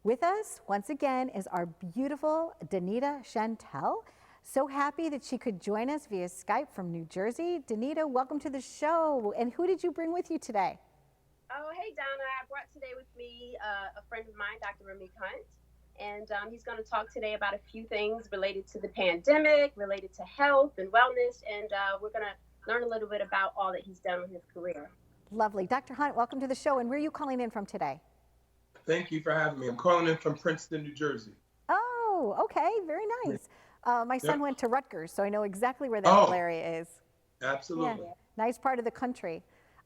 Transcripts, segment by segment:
With us once again is our beautiful Danita Chantel. So happy that she could join us via Skype from New Jersey. Danita, welcome to the show. And who did you bring with you today? Oh, hey, Donna. I brought today with me a friend of mine, Dr. Rameck, and he's going to talk today about a few things related to the pandemic, related to health and wellness, and we're going to learn a little bit about all that he's done with his career. Lovely. Dr. Hunt, welcome to the show. And where are you calling in from today? Thank you for having me. I'm calling in from Princeton, New Jersey. Oh, okay. Very nice. My son Yep. went to Rutgers, so I know exactly where that whole Oh, area is. Yeah, absolutely. nice part of the country.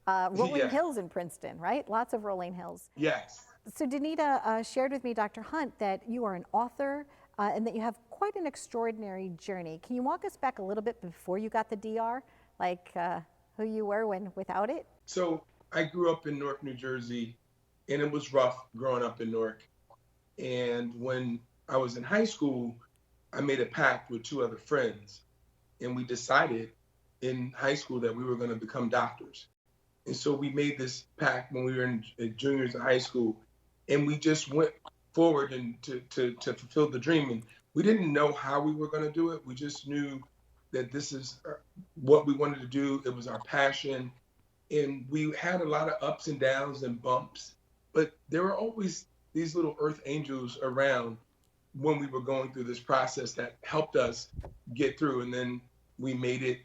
Rolling Yeah. hills in Princeton, right? Lots of rolling hills. Yes. So Danita shared with me, Dr. Hunt, that you are an author and that you have quite an extraordinary journey. Can you walk us back a little bit before you got the DR, like who you were when without it? So I grew up in Newark, New Jersey, and it was rough growing up in Newark. And when I was in high school, I made a pact with two other friends, and we decided in high school that we were going to become doctors. And so we made this pact when we were in juniors in high school, and we just went forward and to fulfill the dream. And we didn't know how we were going to do it. We just knew that this is what we wanted to do. It was our passion. And we had a lot of ups and downs and bumps, but there were always these little earth angels around when we were going through this process that helped us get through. And then we made it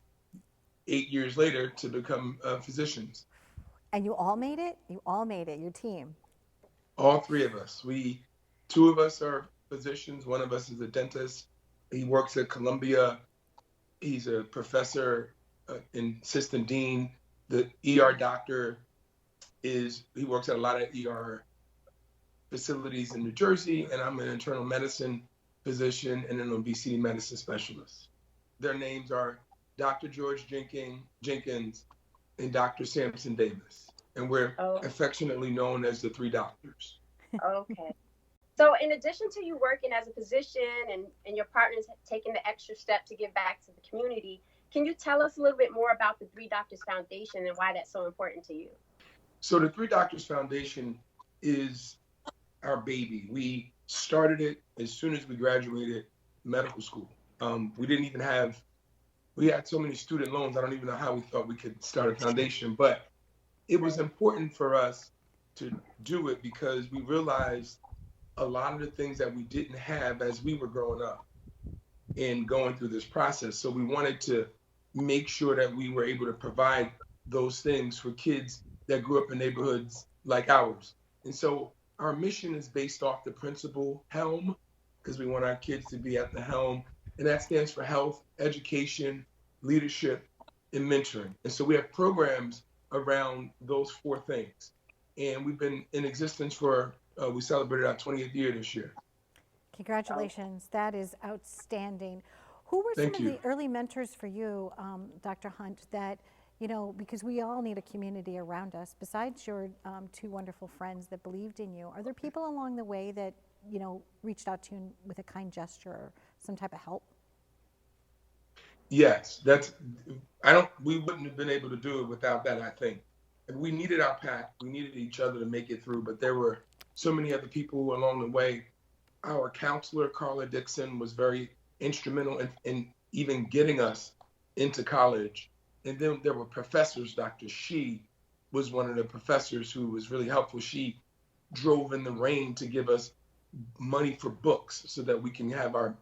8 years later to become physicians. And you all made it? You all made it, your team. All three of us. Two of us are physicians. One of us is a dentist. He works at Columbia. He's a professor and assistant dean. The ER doctor he works at a lot of ER facilities in New Jersey, and I'm an internal medicine physician and an obesity medicine specialist. Their names are Dr. George Jenkins and Dr. Sampson Davis, and we're Oh, affectionately known as the three doctors. okay. So, in addition to you working as a physician and your partners taking the extra step to give back to the community, can you tell us a little bit more about the Three Doctors Foundation and why that's so important to you? So the Three Doctors Foundation is our baby. We started it as soon as we graduated medical school. We had so many student loans, I don't even know how we thought we could start a foundation, but it was important for us to do it because we realized a lot of the things that we didn't have as we were growing up and going through this process. So we wanted to make sure that we were able to provide those things for kids that grew up in neighborhoods like ours. And so our mission is based off the principle HELM, because we want our kids to be at the helm. And that stands for health, education, leadership, and mentoring. And so we have programs around those four things. And we've been in existence we celebrated our 20th year this year. Congratulations. That is outstanding. Who were some Thank of the you. early mentors for you, Dr. Hunt, that, because we all need a community around us, besides your two wonderful friends that believed in you, are there people along the way that, reached out to you with a kind gesture or some type of help? Yes, we wouldn't have been able to do it without that, I think. We needed our pack, we needed each other to make it through, but there were so many other people along the way. Our counselor, Carla Dixon, was very instrumental in even getting us into college. And then there were professors. Dr. She was one of the professors who was really helpful. She drove in the rain to give us money for books so that we can have our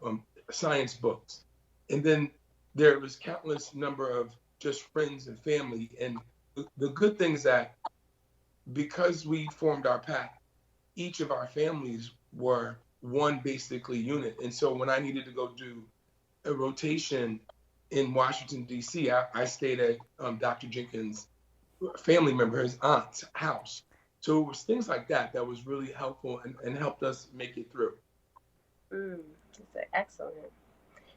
science books. And then there was countless number of just friends and family. And the good thing is that because we formed our pack, each of our families were one basically unit. And so when I needed to go do a rotation in Washington, D.C., I stayed at Dr. Jenkins' family member, his aunt's house. So it was things like that was really helpful and helped us make it through. That's excellent.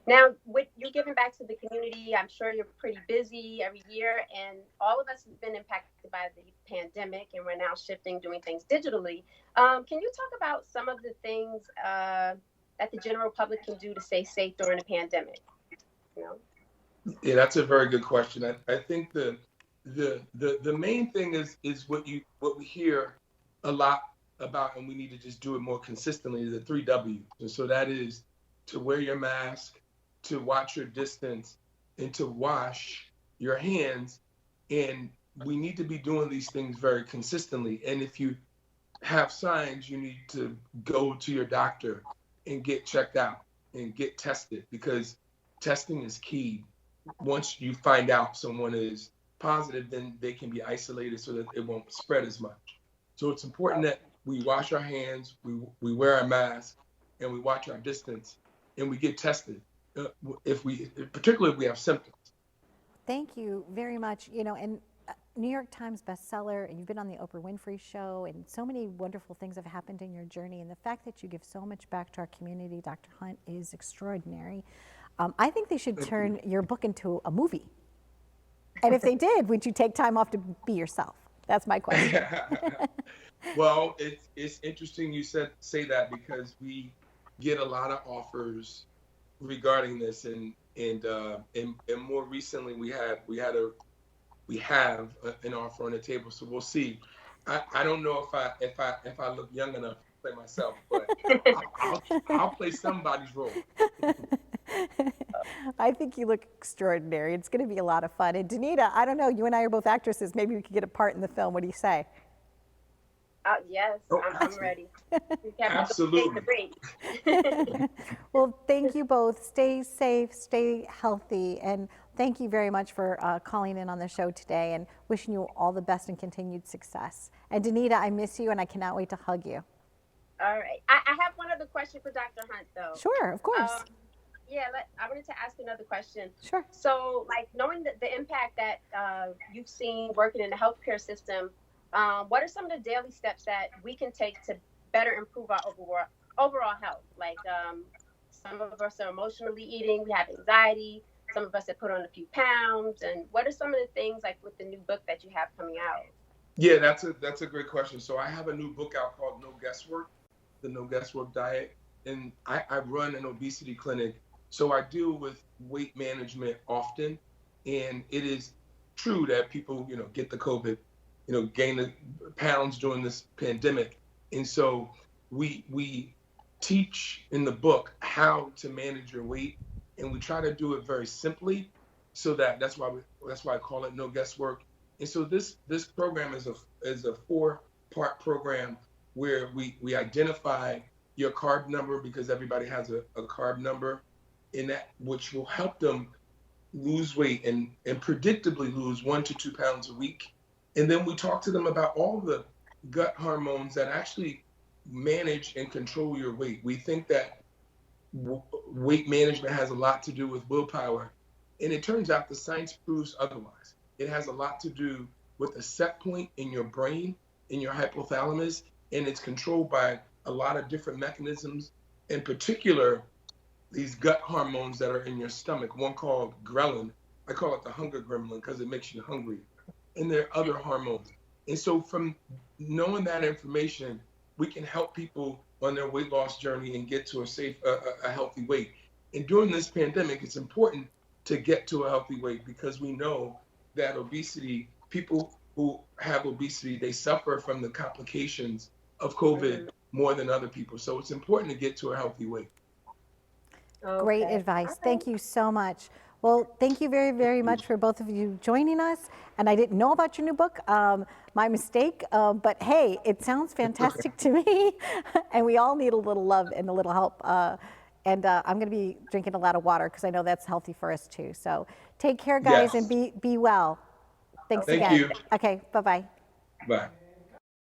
Now, with you giving back to the community, I'm sure you're pretty busy every year, and all of us have been impacted by the pandemic, and we're now shifting, doing things digitally. Can you talk about some of the things that the general public can do to stay safe during the pandemic? Yeah, that's a very good question. I think the main thing is what we hear a lot about, and we need to just do it more consistently, the 3 W's. And so that is to wear your mask, to watch your distance, and to wash your hands. And we need to be doing these things very consistently. And if you have signs, you need to go to your doctor and get checked out and get tested, because testing is key. Once you find out someone is positive, then they can be isolated so that it won't spread as much. So it's important that we wash our hands, we wear our mask, and we watch our distance, and we get tested particularly if we have symptoms. Thank you very much. You know, and New York Times bestseller, and you've been on the Oprah Winfrey Show, and so many wonderful things have happened in your journey. And the fact that you give so much back to our community, Dr. Hunt, is extraordinary. I think they should turn your book into a movie. And if they did, would you take time off to be yourself? That's my question. Well, it's interesting you say that, because we get a lot of offers regarding this, and more recently we have an offer on the table. So we'll see. I don't know if I look young enough to play myself, but I'll play somebody's role. I think you look extraordinary. It's going to be a lot of fun. And Danita, I don't know, you and I are both actresses. Maybe we could get a part in the film. What do you say? Yes, I'm ready. Absolutely. Well, thank you both. Stay safe, stay healthy, and thank you very much for calling in on the show today, and wishing you all the best and continued success. And Danita, I miss you, and I cannot wait to hug you. All right. I have one other question for Dr. Hunt, though. Sure, of course. I wanted to ask another question. Sure. So, like, knowing the impact that you've seen working in the healthcare system, what are some of the daily steps that we can take to better improve our overall health? Like, some of us are emotionally eating, we have anxiety, some of us have put on a few pounds, and what are some of the things, like with the new book that you have coming out? Yeah, that's a great question. So I have a new book out called No Guesswork, the No Guesswork Diet, and I run an obesity clinic. So I deal with weight management often, and it is true that people, get the COVID, gain the pounds during this pandemic. And so we teach in the book how to manage your weight, and we try to do it very simply, so that's why I call it No Guesswork. And so this program is a 4-part program where we identify your carb number, because everybody has a carb number, in that, which will help them lose weight and predictably lose 1 to 2 pounds a week. And then we talk to them about all the gut hormones that actually manage and control your weight. We think that weight management has a lot to do with willpower, and it turns out the science proves otherwise. It has a lot to do with a set point in your brain, in your hypothalamus, and it's controlled by a lot of different mechanisms, in particular these gut hormones that are in your stomach, one called ghrelin. I call it the hunger gremlin because it makes you hungry. And there are other hormones. And so from knowing that information, we can help people on their weight loss journey and get to a healthy weight. And during this pandemic, it's important to get to a healthy weight, because we know that obesity, people who have obesity, they suffer from the complications of COVID more than other people. So it's important to get to a healthy weight. Okay. Great advice. Thank you so much. Well, thank you very, very much for both of you joining us. And I didn't know about your new book, my mistake, but hey, it sounds fantastic to me. And we all need a little love and a little help. And I'm going to be drinking a lot of water, because I know that's healthy for us too. So take care, guys, Yes. and be well. Thanks Thank again. you. Okay, bye-bye. Bye.